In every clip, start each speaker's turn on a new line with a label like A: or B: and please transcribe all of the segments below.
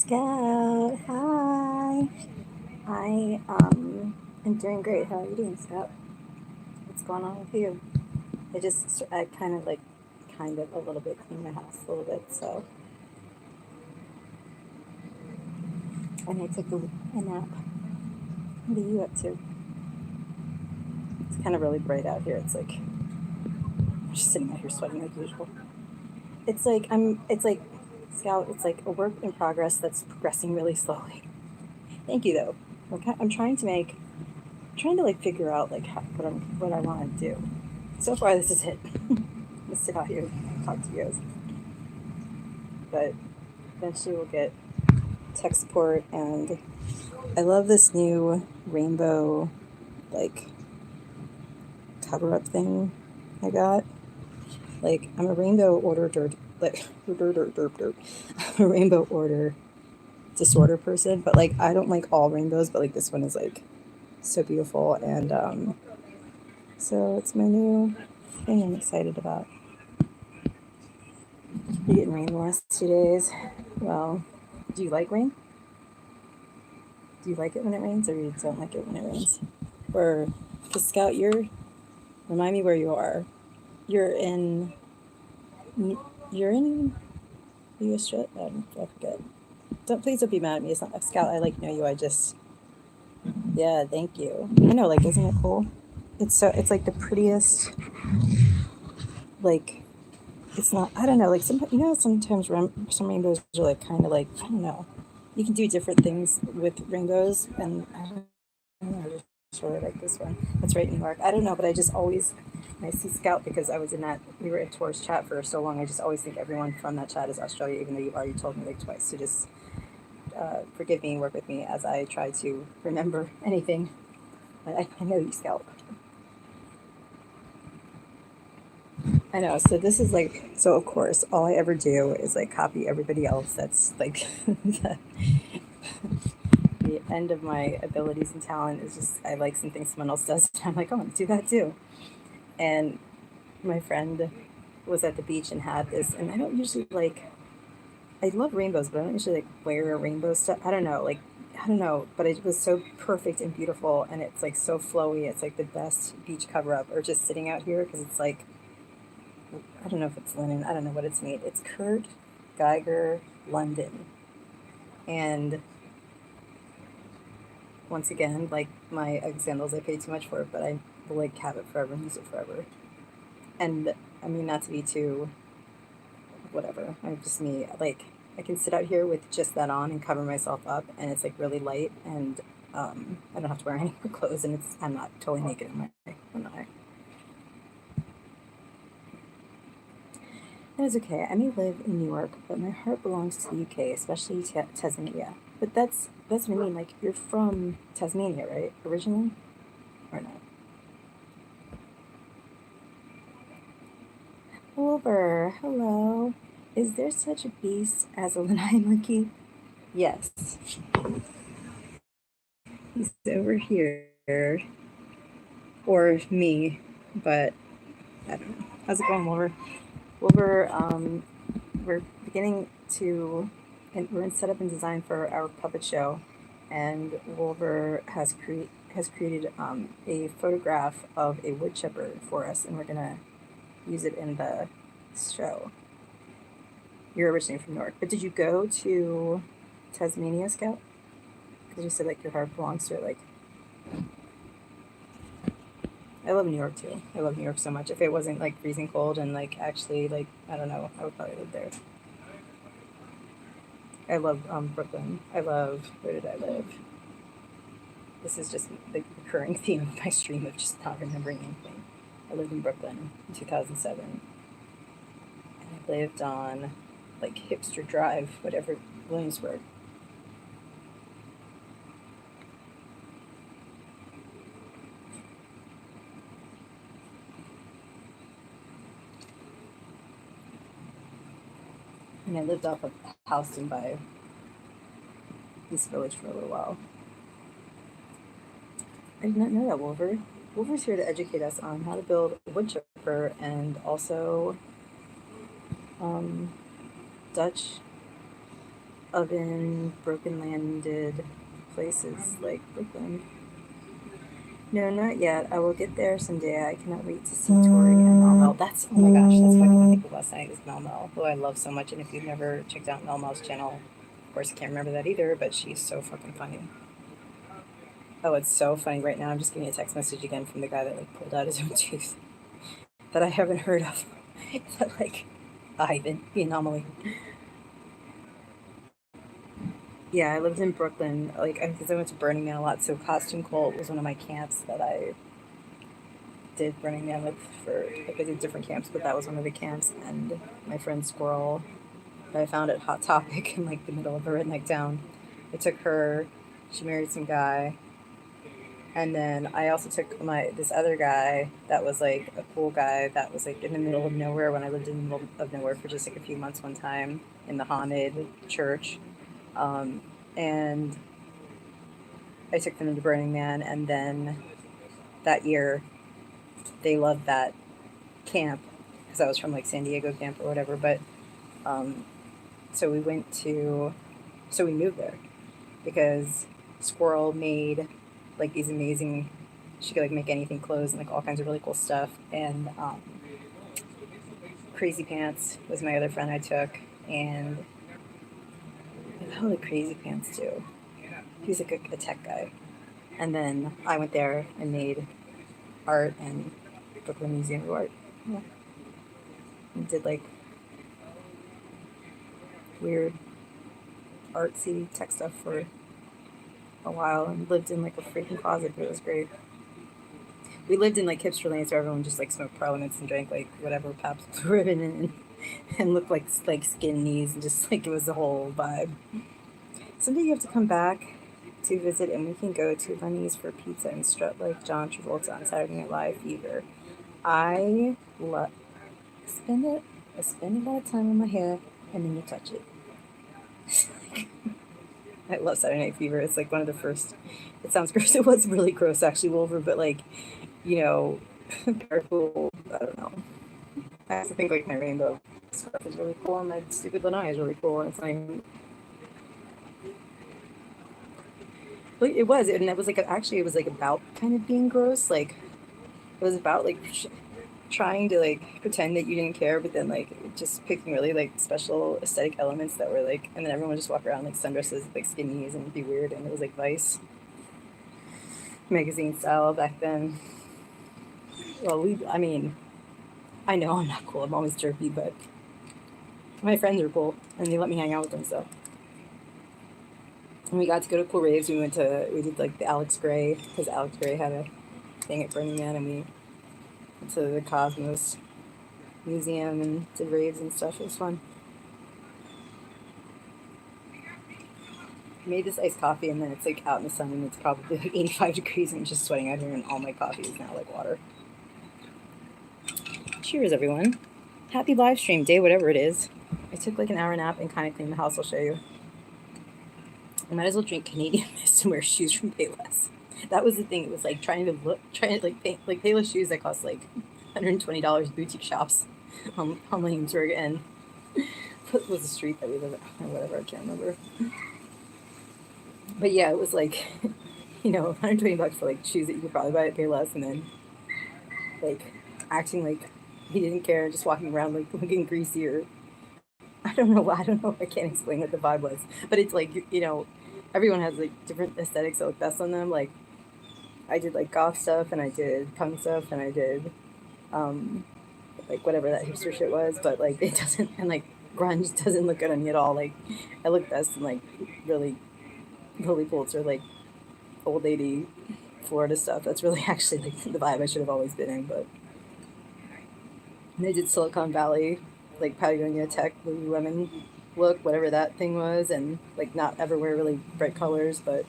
A: Scout, hi. I am doing great. How are you doing, Scout? What's going on with you? I kind of a little bit cleaned my house a little bit. So, and I took a nap. What are you up to? It's kind of really bright out here. I'm just sitting out here sweating like usual. It's like Scout. It's like a work in progress that's progressing really slowly. Thank you though. I'm trying to like figure out like what I want to do. So far, this is it. Let's sit out here and talk to you guys. But eventually, we'll get tech support, and I love this new rainbow like cover up thing I got. Like I'm a rainbow order dirt like I'm a rainbow order disorder person, but like I don't like all rainbows, but like this one is like so beautiful, and so it's my new thing I'm excited about. You getting rain the last 2 days? Well, do you like rain? Do you like it when it rains, or you don't like it when it rains? Or, cause Scout, remind me where you are. You're in, you're in the Australia. I forget. Please don't be mad at me. It's not Scout. I like know you. Yeah, thank you. I know, like, isn't it cool? It's like the prettiest, like, it's not, I don't know, like, sometimes some rainbows are like kind of like, I don't know. You can do different things with rainbows, and I don't know, sort of like this one. That's right, New York. I don't know, but I just always, when I see Scout, because we were in tourist chat for so long, I just always think everyone from that chat is Australia, even though you've already told me like twice. So just forgive me and work with me as I try to remember anything. I know you, Scout. I know. So this is like, so of course, all I ever do is like copy everybody else. That's like the end of my abilities and talent is just I like something someone else does. And I'm like, oh, I'm gonna do that too. And my friend was at the beach and had this, and I don't usually like. I love rainbows, but I don't usually like wear rainbow stuff. I don't know, but it was so perfect and beautiful, and it's like so flowy. It's like the best beach cover up, or just sitting out here because it's like I don't know if it's linen. I don't know what it's made. It's Kurt Geiger London, and once again, like my Ugg sandals, I paid too much for it, but I will like have it forever and use it forever. And I mean, not to be too whatever. I'm just me. Like I can sit out here with just that on and cover myself up, and it's like really light, and I don't have to wear any more clothes, and I'm not totally naked in my eye. That is okay. I may live in New York, but my heart belongs to the UK, especially Tasmania. But that's what I mean. Like you're from Tasmania, right? Originally, or not? Over. Hello. Is there such a beast as a lanai monkey? Yes. He's over here, or me, but I don't know. How's it going, Wilbur? Wilbur, we're beginning to, and we're in setup and design for our puppet show, and Wilbur has created a photograph of a wood chipper for us, and we're gonna use it in the show. You're originally from New York, but did you go to Tasmania, Scout? Because you said like your heart belongs to it. Like I love New York too. I love New York so much. If it wasn't like freezing cold and like actually like I don't know, I would probably live there. I love Brooklyn. I love where did I live? This is just the recurring theme of my stream of just not remembering anything. I lived in Brooklyn in 2007, and I lived on like Hipster Drive, whatever, Williamsburg. And I lived off of Houston by East Village for a little while. I did not know that, Wolver. Wolver's here to educate us on how to build a wood chipper and also um, Dutch oven, broken landed places like Brooklyn. No, not yet. I will get there someday. I cannot wait to see Tori and Mel. That's, oh my gosh, that's what I want to think of last night is Mel, who I love so much. And if you've never checked out Mel's channel, of course, I can't remember that either, but she's so fucking funny. Oh, it's so funny right now. I'm just getting a text message again from the guy that like pulled out his own tooth that I haven't heard of. That like, Ivan, the anomaly. Yeah, I lived in Brooklyn, like, because I went to Burning Man a lot, so Costume Cult was one of my camps that I did Burning Man with for, like, I did different camps, but that was one of the camps, and my friend Squirrel, that I found at Hot Topic in, like, the middle of a redneck town, I took her, she married some guy, and then I also took this other guy that was, like, a cool guy that was, like, in the middle of nowhere when I lived in the middle of nowhere for just, like, a few months one time in the haunted church. And I took them to Burning Man, and then that year they loved that camp because I was from like San Diego camp or whatever, but so we moved there because Squirrel made like these amazing, she could like make anything clothes and like all kinds of really cool stuff, and Crazy Pants was my other friend I took, and I like Crazy Pants too. He was like a tech guy. And then I went there and made art and Brooklyn Museum of Art. Yeah. And did like weird artsy tech stuff for a while and lived in like a freaking closet, but it was great. We lived in like hipster land, so everyone just like smoked parliaments and drank like whatever Pabst Blue Ribbon and looked like skin knees, and just like it was a whole vibe. Someday you have to come back to visit, and we can go to Bunny's for pizza and strut like John Travolta on Saturday Night Live fever. I spend a lot of time on my hair, and then you touch it. I love Saturday Night Fever. It's like one of the first. It sounds gross. It was really gross, actually, Wolver, but like, you know, cool. I don't know. I also think like my rainbow scarf is really cool, and my stupid Lanai is really cool. And it's like, it was, and it was like actually it was like about kind of being gross. Like it was about like trying to like pretend that you didn't care, but then like just picking really like special aesthetic elements that were like, and then everyone would just walk around like sundresses, like skinnies, and be weird. And it was like Vice magazine style back then. Well, I mean, I know I'm not cool. I'm always jerky, but my friends are cool, and they let me hang out with them. So, and we got to go to cool raves. We did like the Alex Gray, because Alex Gray had a thing at Burning Man, and we went to the Cosmos Museum and did raves and stuff. It was fun. I made this iced coffee, and then it's like out in the sun, and it's probably like 85 degrees, and I'm just sweating out here, and all my coffee is now like water. Cheers, everyone. Happy live stream day, whatever it is. I took like an hour nap and kind of cleaned the house. I'll show you. I might as well drink Canadian Mist and wear shoes from Payless. That was the thing. It was like trying to like pay like Payless shoes that cost like $120 boutique shops on Williamsburg, and what was the street that we live at or whatever, I can't remember. But yeah, it was like, you know, $120 for like shoes that you could probably buy at Payless, and then like acting like he didn't care, just walking around like looking greasy, or I don't know. I can't explain what the vibe was, but it's like, you know, everyone has like different aesthetics that look best on them. Like I did like goth stuff, and I did punk stuff, and I did like whatever that hipster shit was, but like it doesn't, and like grunge doesn't look good on me at all. Like I look best in like really Lily Pulitzer, like old lady Florida stuff. That's really actually like the vibe I should have always been in. But and I did Silicon Valley, like Patagonia Tech, Lululemon look, whatever that thing was, and like not ever wear really bright colors, but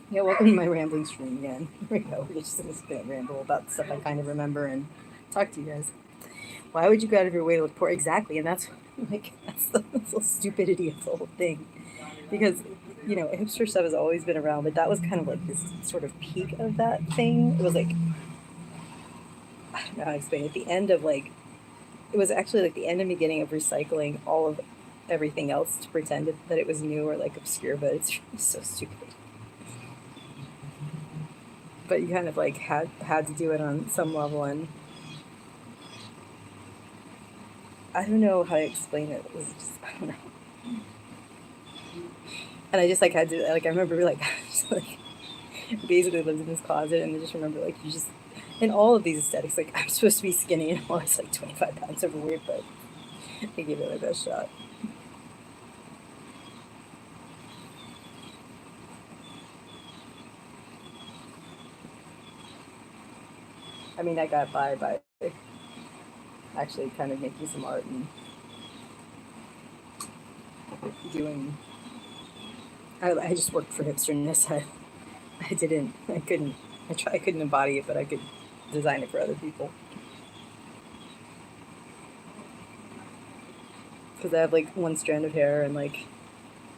A: yeah, welcome to my rambling stream again. Here we go. We're just gonna ramble about stuff I kind of remember and talk to you guys. Why would you go out of your way to look poor? Exactly, and that's the stupidity of the whole thing. Because, you know, hipster stuff has always been around, but that was kind of like this sort of peak of that thing. It was like, I don't know how to explain it. At the end of like it was actually like the end and beginning of recycling all of everything else to pretend that it was new or like obscure, but it's really so stupid. But you kind of like had to do it on some level, and I don't know how to explain it. It was just, I don't know. And I just like had to like, I remember like just like basically lived in this closet, and I just remember like you just in all of these aesthetics, like I'm supposed to be skinny and I'm always like 25 pounds overweight, but I gave it my best shot. I mean, I got by actually kind of making some art and doing. I just worked for hipsterness. I couldn't, I couldn't embody it, but I could design it for other people. Because I have like one strand of hair, and like,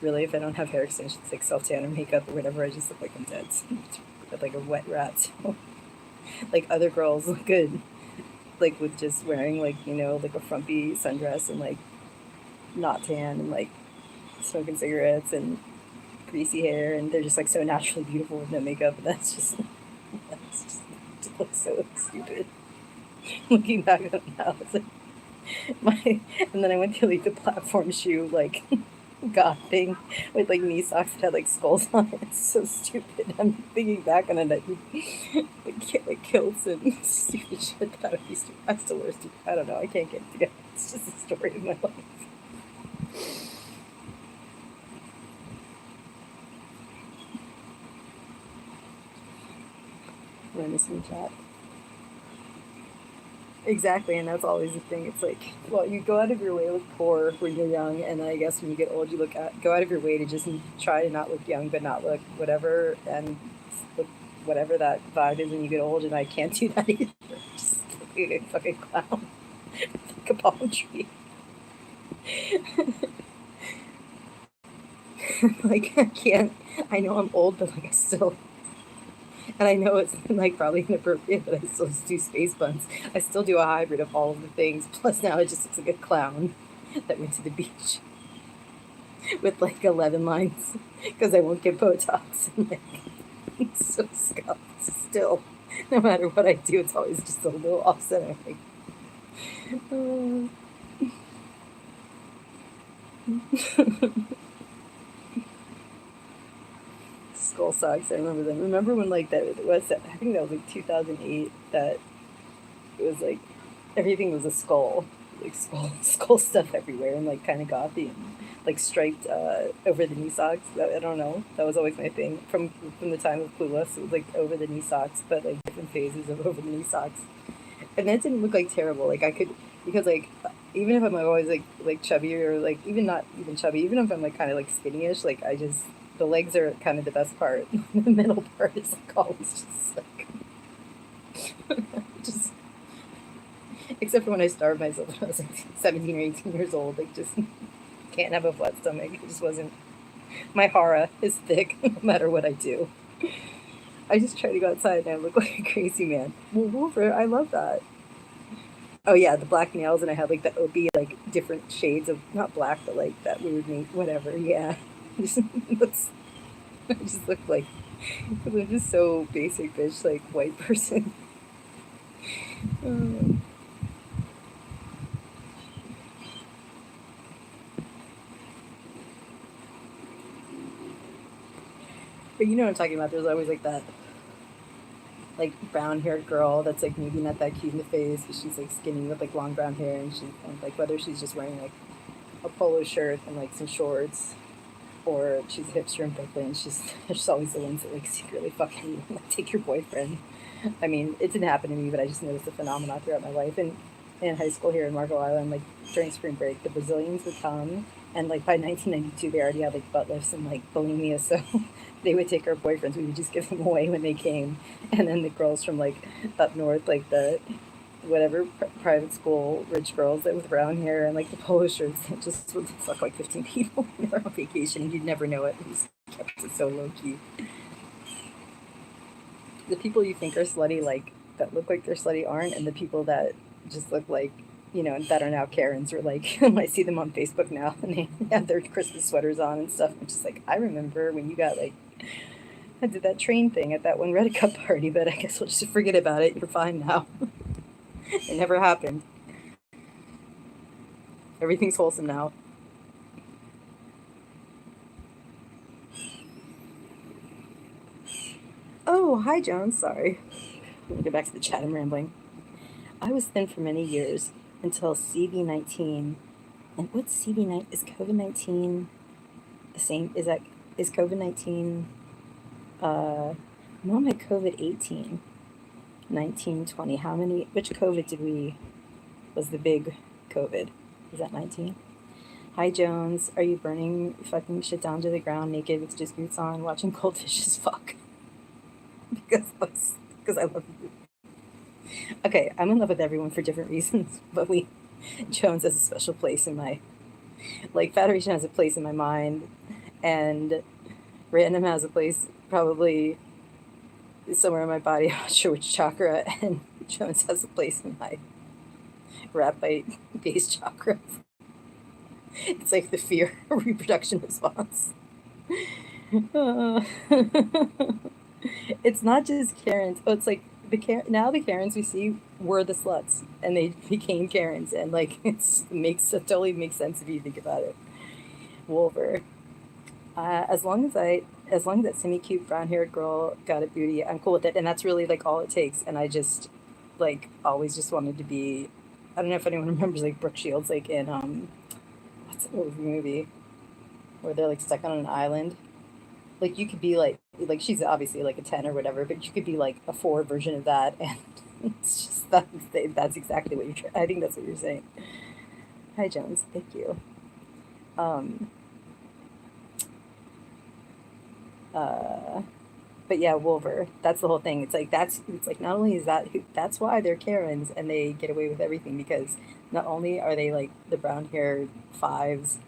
A: really, if I don't have hair extensions, like self tan or makeup or whatever, I just look like I'm dead. Like a wet rat. So, like other girls look good, like with just wearing like, like a frumpy sundress and like not tan and like smoking cigarettes and greasy hair, and they're just like so naturally beautiful with no makeup. And that's just it looks so stupid. Looking back on it now, it's like my. And then I went to like the platform shoe like goth thing with like knee socks that had like skulls on it. It's so stupid. I'm thinking back on it, like kilts and stupid shit that I used to. I still wear stupid. I don't know. I can't get it together. It's just a story of my life. Let me see chat. Exactly, and that's always the thing. It's like, well, you go out of your way to look poor when you're young, and then I guess when you get old, go out of your way to just try to not look young, but not look whatever, and look whatever that vibe is when you get old. And I can't do that either. Just look like a fucking clown, like a palm tree. Like I can't. I know I'm old, but like I still. And I know it's like probably inappropriate, but I still just do space buns. I still do a hybrid of all of the things. Plus now it just looks like a clown that went to the beach with like 11 lines because I won't get Botox. And like, it's so scuffed still. No matter what I do, it's always just a little offset. I'm like, skull socks. I remember them. Remember when like that was? I think that was like 2008. That it was like everything was a skull, like skull stuff everywhere, and like kind of gothy and like striped over the knee socks. I don't know. That was always my thing from the time of Clueless. It was like over the knee socks, but like different phases of over the knee socks. And that didn't look like terrible. Like I could because like even if I'm always like chubby or like even not even chubby, even if I'm like kind of like skinny-ish, like I just the legs are kind of the best part. The middle part is like always just like just except for when I starved myself when I was like 17 or 18 years old. Like just can't have a flat stomach. It just wasn't. My hara is thick no matter what I do. I just try to go outside and I look like a crazy man. Well, Wolver, I love that. Oh yeah, the black nails, and I had like the OB, like different shades of not black, but like that weird whatever. Yeah, just looks. I just look like I'm just so basic, bitch, like white person. Um, but you know what I'm talking about. There's always like that like brown haired girl that's like maybe not that cute in the face, but she's like skinny with like long brown hair, and like whether she's just wearing like a polo shirt and like some shorts, or she's a hipster in Brooklyn. She's always the ones that like secretly fucking like take your boyfriend. I mean, it didn't happen to me, but I just noticed the phenomenon throughout my life. And in high school here in Marco Island, like during spring break, the Brazilians would come, and like by 1992, they already had like butt lifts and like bulimia, so they would take our boyfriends. We would just give them away when they came, and then the girls from like up north, like the whatever private school rich girls that with brown hair and like the polo shirts that just would fuck like 15 people. They were on vacation and you'd never know it. We just kept it so low key. The people you think are slutty, like that look like they're slutty, aren't, and the people that just look like that are now Karens, or like when I see them on Facebook now and they have their Christmas sweaters on and stuff. I'm just like, I remember when you got like, I did that train thing at that one Reddit Cup party, but I guess we'll just forget about it. You're fine now. It never happened. Everything's wholesome now. Oh, hi, Jones. Sorry. Let me go back to the chat. I'm rambling. I was thin for many years until CV-19. And what's CV-19? Is COVID-19 the same? Is COVID-19, I'm on my COVID-18, 19, 20. Which COVID was the big COVID? Is that 19? Hi, Jones. Are you burning fucking shit down to the ground naked with just boots on, watching cold fishes fuck? because I love you. Okay, I'm in love with everyone for different reasons, but Jones has a special place in my, like, Federation has a place in my mind, and Random has a place probably somewhere in my body. I'm not sure which chakra, and Jones has a place in my Rapite base chakra. It's like the fear reproduction response. It's not just Karens. Oh, it's like now the Karens we see were the sluts, and they became Karens, and like it totally makes sense if you think about it. Wolver. As long as that semi-cute brown-haired girl got a booty, I'm cool with it, and that's really like all it takes. And I just like always just wanted to be. I don't know if anyone remembers like Brooke Shields, like in what's the movie where they're like stuck on an island. Like you could be like she's obviously like a 10 or whatever, but you could be like a 4 version of that, and it's just that's exactly what I think that's what you're saying. Hi, Jones. Thank you. But yeah, Wolver. That's the whole thing. It's like not only is that's why they're Karens and they get away with everything, because not only are they like the brown-haired fives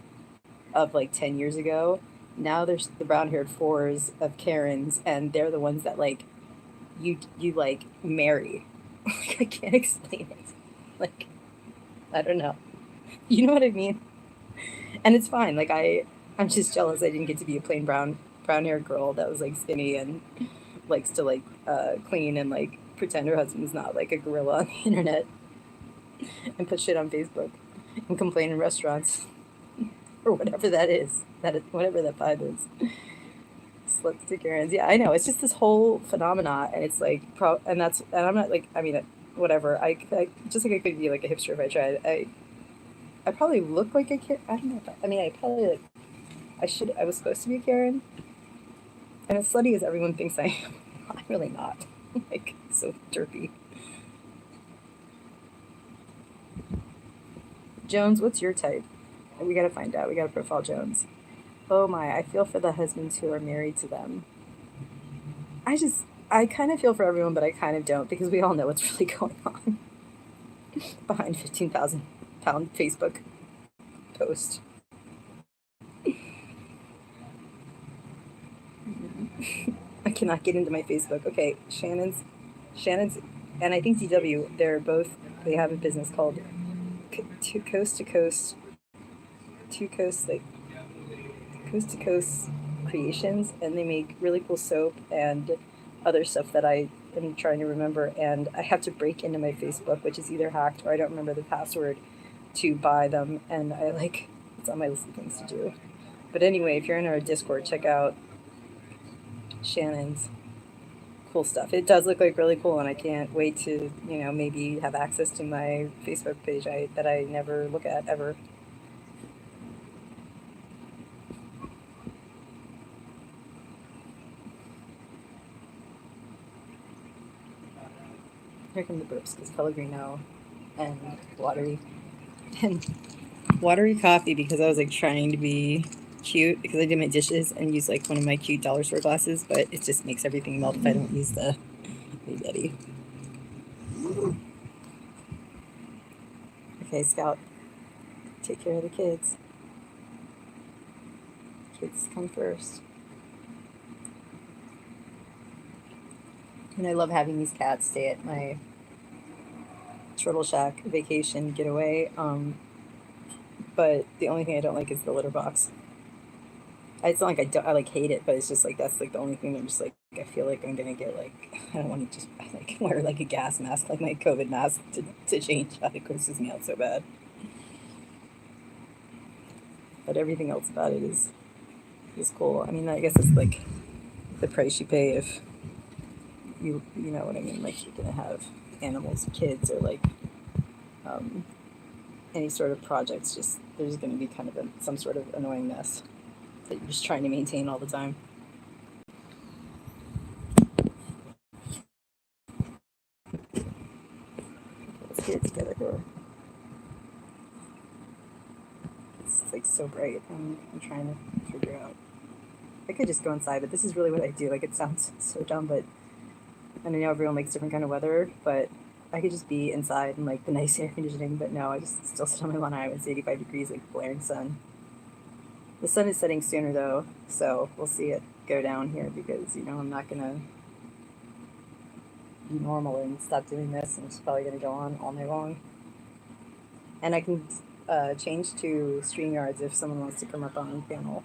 A: of like 10 years ago, now there's the brown-haired 4s of Karens, and they're the ones that like you like marry. Like, I can't explain it. Like, I don't know. You know what I mean? And it's fine. Like I'm just jealous I didn't get to be a plain brown-haired girl that was like skinny and likes to like clean and like pretend her husband's not like a gorilla on the internet and put shit on Facebook and complain in restaurants or whatever that is. Whatever that vibe is. Sluts to Karens. Yeah, I know. It's just this whole phenomena, and it's like and I'm not like, I mean, whatever. I just like I could be like a hipster if I tried. I probably look like a Karen. I don't know. I probably like. I was supposed to be a Karen. And as slutty as everyone thinks I am, I'm really not. Like, so derpy. Jones, what's your type? We gotta find out. We gotta profile Jones. Oh my, I feel for the husbands who are married to them. I kind of feel for everyone, but I kind of don't, because we all know what's really going on behind 15,000-pound Facebook post. I cannot get into my Facebook. Okay, Shannon's, and I think DW, they have a business called Coast to Coast Creations, and they make really cool soap and other stuff that I am trying to remember, and I have to break into my Facebook, which is either hacked or I don't remember the password, to buy them, and it's on my list of things to do. But anyway, if you're in our Discord, check out Shannon's cool stuff. It does look like really cool, and I can't wait to, maybe have access to my Facebook page that I never look at ever. Here come the burps, because Pellegrino and watery coffee, because I was like trying to be cute, because I did my dishes and used like one of my cute dollar store glasses, but it just makes everything melt if I don't use the Yeti. Okay, Scout, take care of the kids. Kids come first. And I love having these cats stay at my turtle shack vacation getaway. But the only thing I don't like is the litter box. It's not like I like hate it, but it's just like that's like the only thing that I'm just like I feel like I'm gonna get like I don't want to just like wear like a gas mask like my COVID mask to change out. It grosses me out so bad. But everything else about it is cool. I mean, I guess it's like the price you pay if you know what I mean. Like you're gonna have animals, kids, or like um, any sort of projects. Just there's gonna be kind of some sort of annoying mess that you're just trying to maintain all the time. Let's get it together here. It's like so bright. I'm trying to figure out. I could just go inside, but this is really what I do. Like it sounds so dumb, but and I know everyone likes different kind of weather, but I could just be inside and like the nice air conditioning. But no, I just still sit on my Lanai when it's 85 degrees, like blaring sun. The sun is setting sooner though, so we'll see it go down here because I'm not gonna be normal and stop doing this, and it's probably gonna go on all night long. And I can change to StreamYards if someone wants to come up on the panel.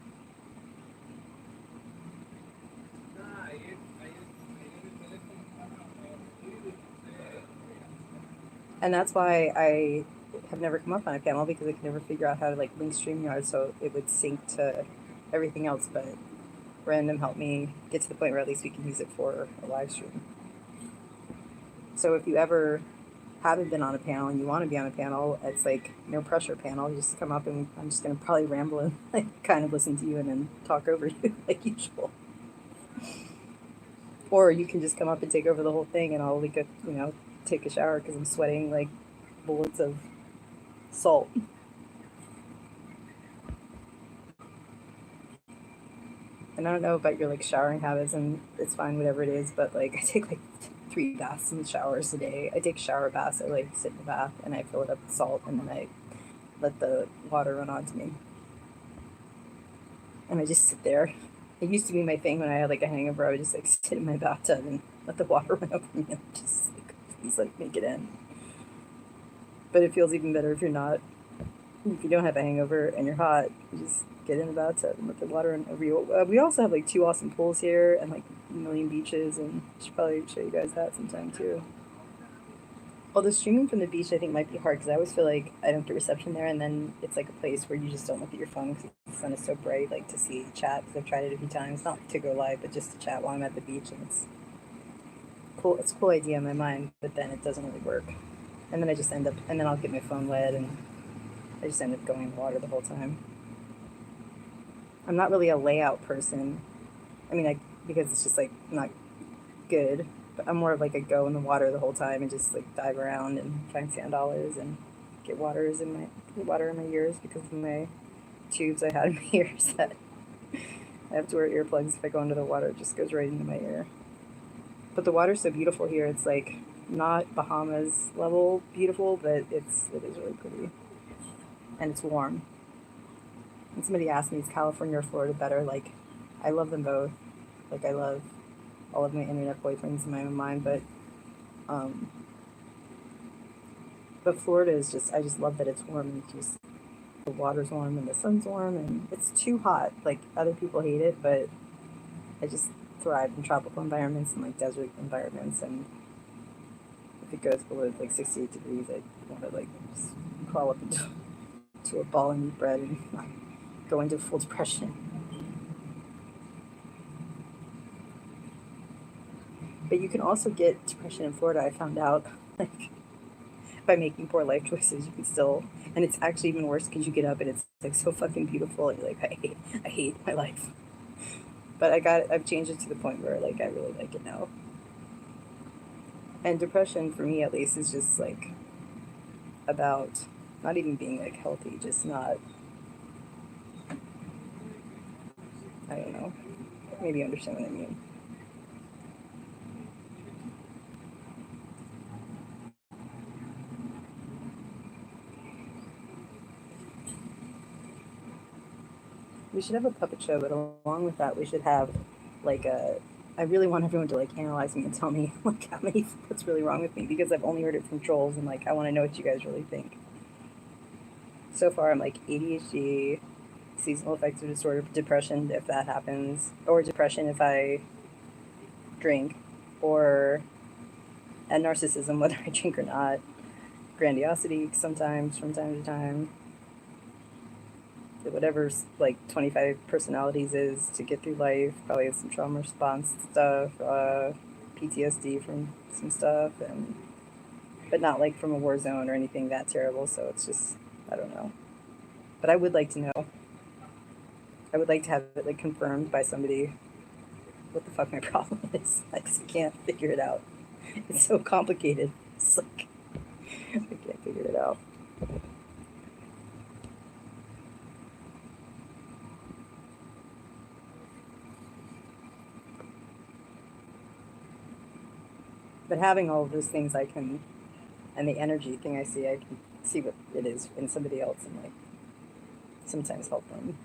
A: And that's why I have never come up on a panel because I could never figure out how to like link StreamYard so it would sync to everything else. But Random helped me get to the point where at least we can use it for a live stream. So if you ever haven't been on a panel and you want to be on a panel, it's like no pressure panel. You just come up and I'm just going to probably ramble and like kind of listen to you and then talk over you like usual. Or you can just come up and take over the whole thing and I'll like take a shower because I'm sweating like bullets of salt. And I don't know about your like showering habits, and it's fine whatever it is, but like I take like 3 baths and showers a day. I take shower baths. I like sit in the bath and I fill it up with salt and then I let the water run onto me. And I just sit there. It used to be my thing when I had like a hangover. I would just like sit in my bathtub and let the water run over me and just like please like make it end. But it feels even better if you don't have a hangover and you're hot. You just get in the bathtub and let the water run over you. We also have like 2 awesome pools here and like a million beaches, and I should probably show you guys that sometime too. Although streaming from the beach I think might be hard because I always feel like I don't get reception there, and then it's like a place where you just don't look at your phone because the sun is so bright, like to see chat, because I've tried it a few times, not to go live, but just to chat while I'm at the beach, and it's cool. It's a cool idea in my mind, but then it doesn't really work. And then I just end up, and then I'll get my phone wet, and I just end up going in the water the whole time. I'm not really a layout person. I mean, because it's just like not good. But I'm more of like a go in the water the whole time and just like dive around and find sand dollars and get water in my ears because of my tubes I had in my ears that I have to wear earplugs if I go into the water. It just goes right into my ear. But the water's so beautiful here. It's like not Bahamas level beautiful, but it is really pretty, and it's warm. And somebody asked me, is California or Florida better? Like, I love them both. Like, I love all of my internet boyfriends in my own mind, um, but Florida is I just love that it's warm and just the water's warm and the sun's warm and it's too hot. Like, other people hate it, but I just thrive in tropical environments and like desert environments, and if it goes below like 68 degrees, I want to like just crawl up into a ball and eat bread and go into full depression. But you can also get depression in Florida. I found out, like, by making poor life choices, you can still, and it's actually even worse because you get up and it's like so fucking beautiful, and you're like, I hate my life. But I've changed it to the point where like I really like it now. And depression, for me at least, is just like about not even being like healthy, just not. I don't know. Maybe you understand what I mean. We should have a puppet show, but along with that, we should have like I really want everyone to like analyze me and tell me like what's really wrong with me, because I've only heard it from trolls, and like I want to know what you guys really think. So far, I'm like ADHD, seasonal affective disorder, depression if that happens, or depression if I drink, or and narcissism whether I drink or not, grandiosity sometimes from time to time, whatever's like 25 personalities is to get through life, probably some trauma response stuff, PTSD from some stuff, and but not like from a war zone or anything that terrible, so it's just, I don't know. But I would like to know. I would like to have it like confirmed by somebody what the fuck my problem is. I just can't figure it out. It's so complicated. It's like I can't figure it out. But having all of those things, I can, and the energy thing I can see what it is in somebody else, and like sometimes help them.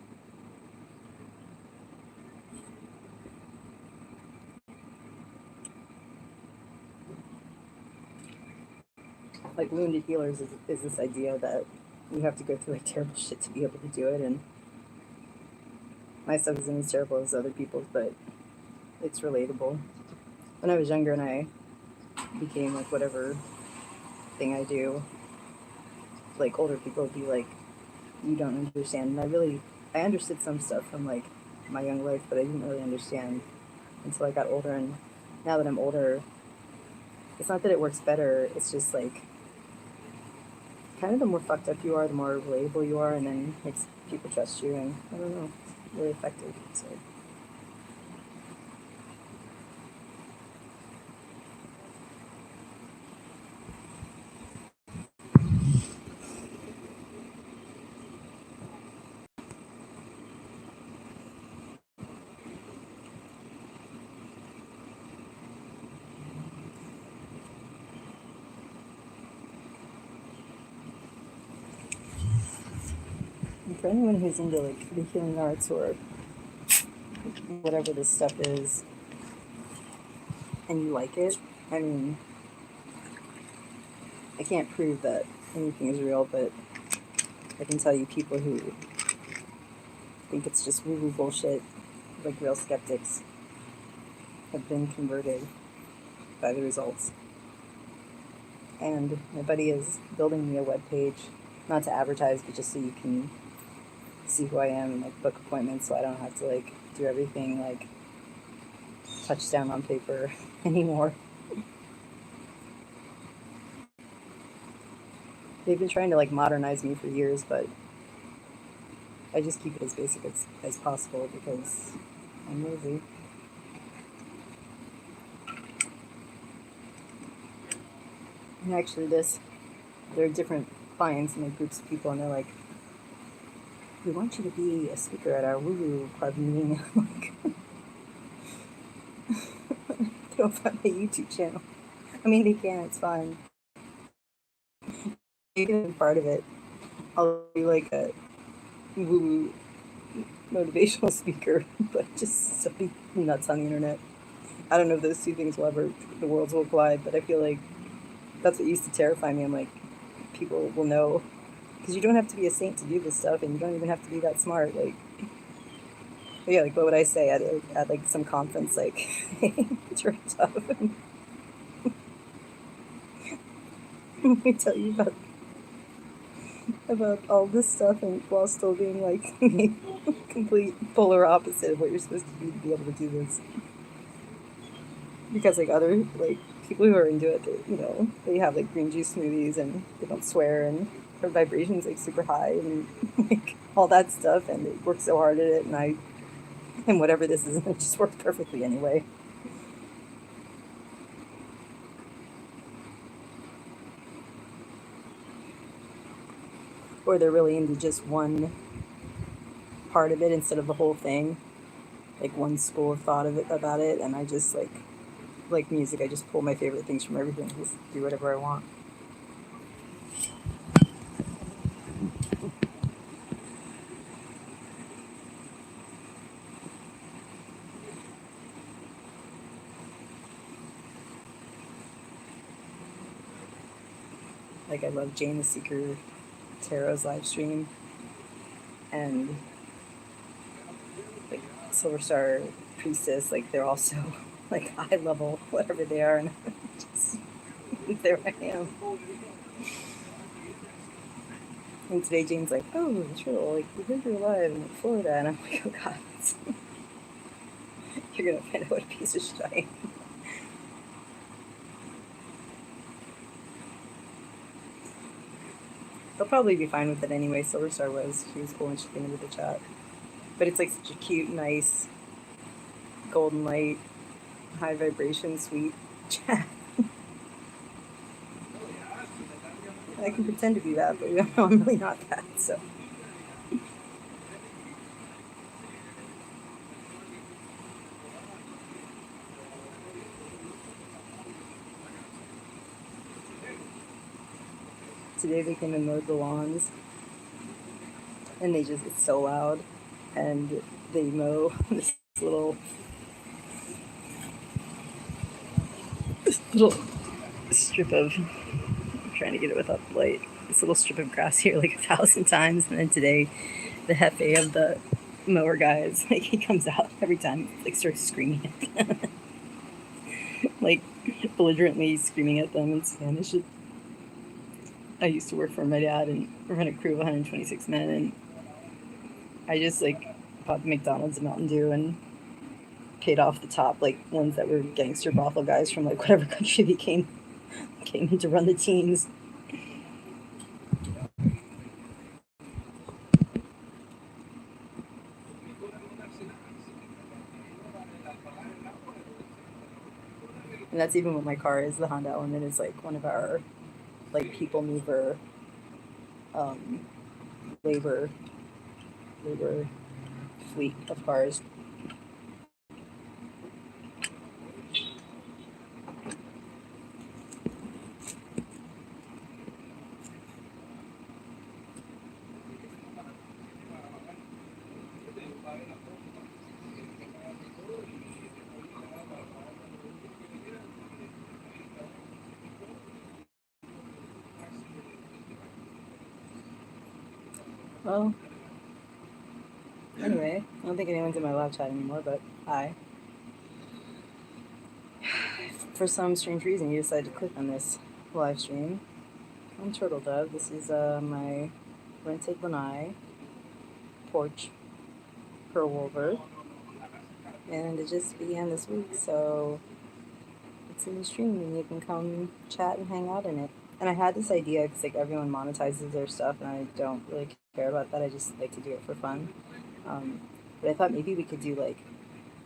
A: Like wounded healers is this idea that you have to go through like terrible shit to be able to do it, and my stuff isn't as terrible as other people's, but it's relatable. When I was younger and I became like whatever thing I do, like older people would be like, you don't understand. And I understood some stuff from like my young life, but I didn't really understand until I got older. And now that I'm older, it's not that it works better, it's just like kind of the more fucked up you are, the more relatable you are, and then makes people trust you, and I don't know, it's really effective. So. And for anyone who's into like the healing arts or whatever this stuff is, and you like it, I mean, I can't prove that anything is real, but I can tell you people who think it's just woo-woo bullshit, like real skeptics, have been converted by the results. And my buddy is building me a webpage, not to advertise, but just so you can see who I am and like book appointments, so I don't have to like do everything like touchdown on paper anymore. They've been trying to like modernize me for years, but I just keep it as basic as possible because I'm lazy. And actually there are different clients and like groups of people, and they're like, we want you to be a speaker at our woo-woo club meeting. Like, they don't find my YouTube channel. I mean, they can, it's fine. You can be part of it. I'll be like a woo-woo motivational speaker, but just something nuts on the internet. I don't know if those two things the worlds will collide, but I feel like that's what used to terrify me. I'm like, people will know, because you don't have to be a saint to do this stuff, and you don't even have to be that smart. Like, yeah, like what would I say at like some conference? Like, turn tough. Let me tell you about all this stuff, and while still being like complete polar opposite of what you're supposed to be able to do this. Because like other like people who are into it, they have like green juice smoothies, and they don't swear, and their vibrations like super high, and like all that stuff, and they work so hard at it, and whatever this is, it just works perfectly anyway. Or they're really into just one part of it instead of the whole thing, like one school of thought about it, and I just like music, I just pull my favorite things from everything, just do whatever I want. Like I love Jane the Seeker Tarot's live stream, and like Silver Star Priestess, like they're also like high level, whatever they are, and just there I am. And today Jane's like, "Oh, Trill, like we heard you're alive in Florida," and I'm like, "Oh God, you're gonna find out what a piece of shit I am." They'll probably be fine with it anyway. Silver Star was. She was cool when she came into the chat. But it's like such a cute, nice, golden light, high vibration, sweet chat. I can pretend to be that, but I'm really not that, so. Today they came and mowed the lawns, and it's so loud, and they mow this little strip of, I'm trying to get it without the light, this little strip of grass here like 1,000 times, and then today the Hefe of the mower guy is like, he comes out every time, like starts screaming at them. Like belligerently screaming at them in Spanish. I used to work for my dad and run a crew of 126 men, and I just like bought McDonald's and Mountain Dew and paid off the top like ones that were gangster brothel guys from like whatever country they came in to run the teams. And that's even what my car is. The Honda Element is like one of our like people mover labor fleet of cars. Well, anyway, I don't think anyone's in my live chat anymore, but hi. For some strange reason, you decided to click on this live stream. I'm Turtle Dove. This is my rented Lanai porch pearl wolver, and it just began this week, so it's in the stream, and you can come chat and hang out in it. And I had this idea because like everyone monetizes their stuff, and I don't really care about that. I just like to do it for fun. But I thought maybe we could do like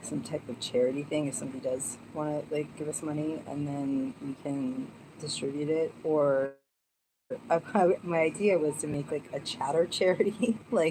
A: some type of charity thing if somebody does want to like give us money, and then we can distribute it. Or my idea was to make like a chatter charity, like